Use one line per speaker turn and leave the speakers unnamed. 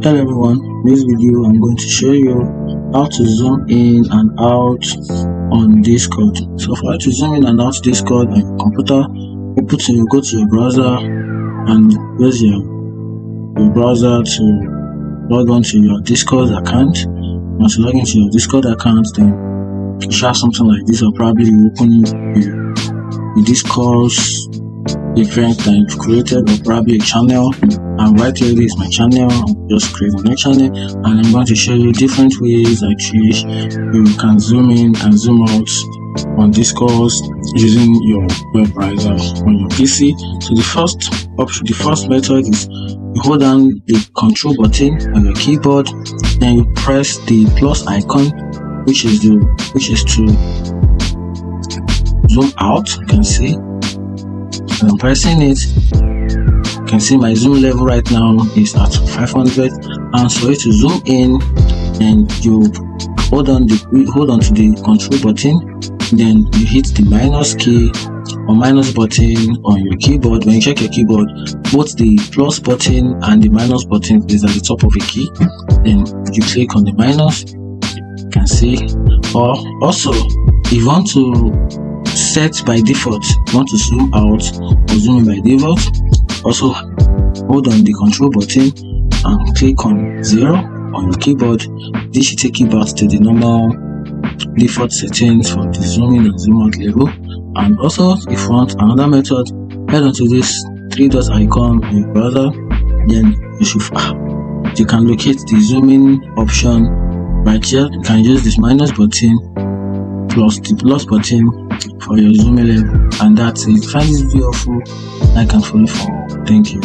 Hello everyone, in this video I'm going to show you how to zoom in and out on Discord. So for you to zoom in and out Discord on your computer, you go to your browser and use your browser to log on to your Discord account. Once you log into your Discord account, then you should have something like this, or probably you open the Discourse event that you've created, or probably a channel. And right here, this is my channel. I'm just creating a channel, and I'm going to show you different ways at which you can zoom in and zoom out on Discourse using your web browser on your PC. So the first method is you hold down the control button on your keyboard, then you press the plus icon, which is to zoom out. You can see, and I'm pressing it. You can see my zoom level right now is at 500, and so to zoom in, and you hold on to the control button, then you hit the minus key or minus button on your keyboard. When you check your keyboard, both the plus button and the minus button is at the top of a key. Then you click on the minus, you can see. Or also, if you want to set by default, you want to zoom out or zoom in by default, also hold on the control button and click on 0 on your keyboard. This should take you back to the normal default settings for the zoom in and zoom out level. And also, if you want another method, head on to this 3 dot icon on your browser, then you can locate the zooming option right here. You can use this minus button plus the plus button for your zoom level, and that's it. Find this video helpful, like and follow for more. Thank you.